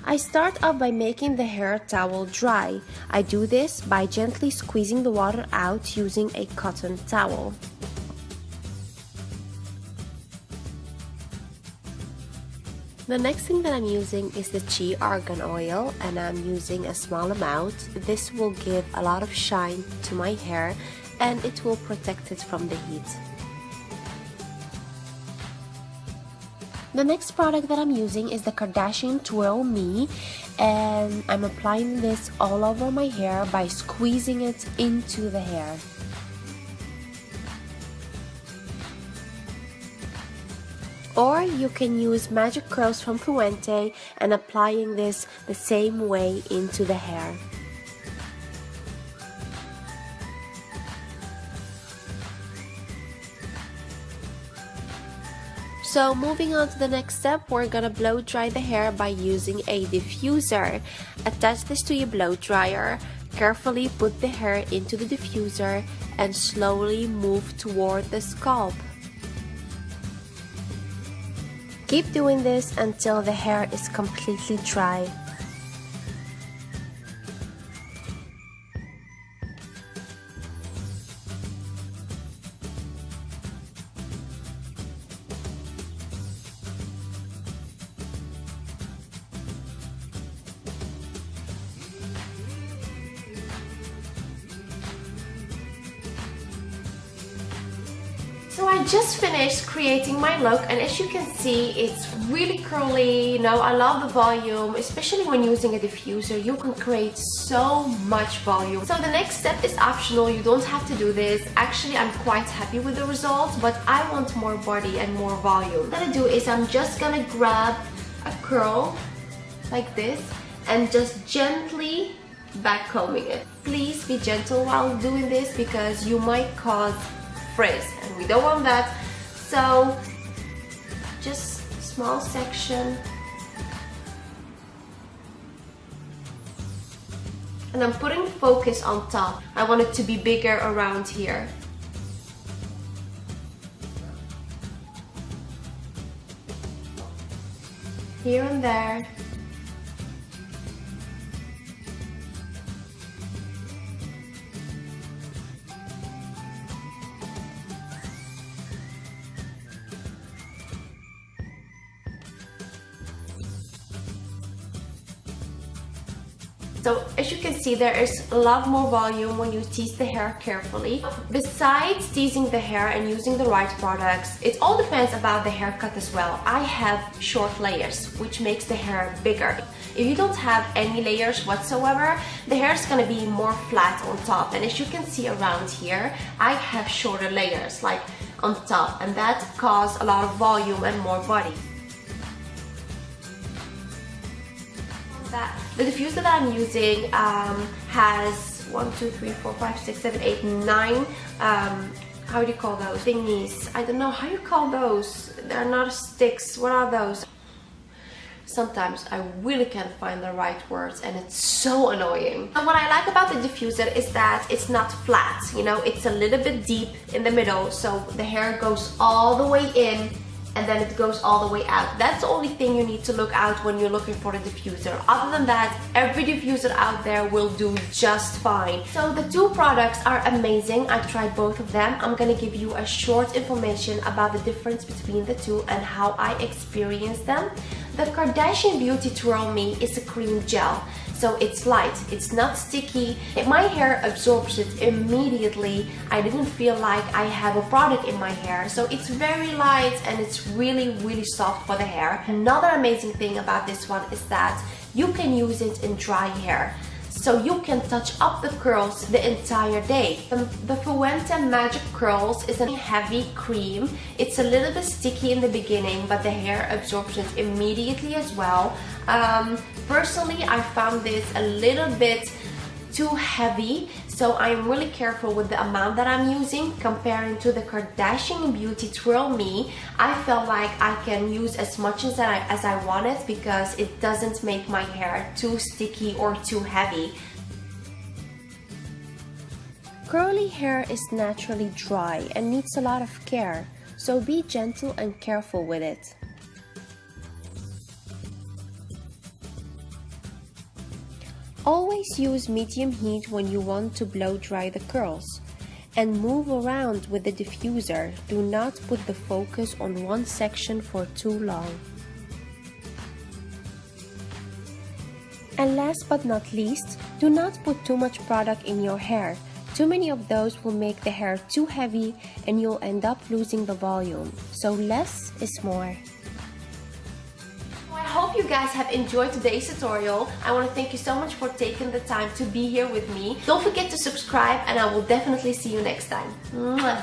I start off by making the hair towel dry. I do this by gently squeezing the water out using a cotton towel. The next thing that I'm using is the Chi argan oil, and I'm using a small amount. This will give a lot of shine to my hair and it will protect it from the heat. The next product that I'm using is the Kardashian Twirl Me, and I'm applying this all over my hair by squeezing it into the hair. Or you can use Magic Curls from Fuente and applying this the same way into the hair. So moving on to the next step, we're gonna blow dry the hair by using a diffuser. Attach this to your blow dryer, carefully put the hair into the diffuser and slowly move toward the scalp. Keep doing this until the hair is completely dry. So I just finished creating my look, and as you can see, it's really curly. You know, I love the volume, especially when using a diffuser. You can create so much volume. So the next step is optional. You don't have to do this. Actually, I'm quite happy with the results, but I want more body and more volume. What I'm gonna do is I'm just gonna grab a curl like this and just gently back combing it. Please be gentle while doing this because you might cause frizz, and we don't want that. So just small section, and I'm putting focus on top. I want it to be bigger around here. Here and there. So as you can see, there is a lot more volume when you tease the hair carefully. Besides teasing the hair and using the right products, it all depends about the haircut as well. I have short layers, which makes the hair bigger. If you don't have any layers whatsoever, the hair is going to be more flat on top. And as you can see around here, I have shorter layers like on top, and that causes a lot of volume and more body. The diffuser that I'm using has 1, 2, 3, 4, 5, 6, 7, 8, 9 how do you call those thingies? I don't know how you call those. They're not sticks. What are those? Sometimes I really can't find the right words, and it's so annoying. And what I like about the diffuser is that it's not flat, you know, it's a little bit deep in the middle, so the hair goes all the way in and then it goes all the way out. That's the only thing you need to look out when you're looking for a diffuser. Other than that, every diffuser out there will do just fine. So the two products are amazing. I've tried both of them. I'm gonna give you a short information about the difference between the two and how I experienced them. The Kardashian Beauty Twirl Me is a cream gel. So it's light, it's not sticky. My hair absorbs it immediately. I didn't feel like I have a product in my hair. So it's very light and it's really, really soft for the hair. Another amazing thing about this one is that you can use it in dry hair. So you can touch up the curls the entire day. The Fuente Magic Curls is a heavy cream. It's a little bit sticky in the beginning, but the hair absorbs it immediately as well. Personally, I found this a little bit too heavy, so I'm really careful with the amount that I'm using. Comparing to the Kardashian Beauty Twirl Me, I felt like I can use as much as I wanted because it doesn't make my hair too sticky or too heavy. Curly hair is naturally dry and needs a lot of care, so be gentle and careful with it. Always use medium heat when you want to blow dry the curls. And move around with the diffuser. Do not put the focus on one section for too long. And last but not least, do not put too much product in your hair. Too many of those will make the hair too heavy and you'll end up losing the volume. So less is more. I hope you guys have enjoyed today's tutorial. I want to thank you so much for taking the time to be here with me. Don't forget to subscribe and I will definitely see you next time. Mwah.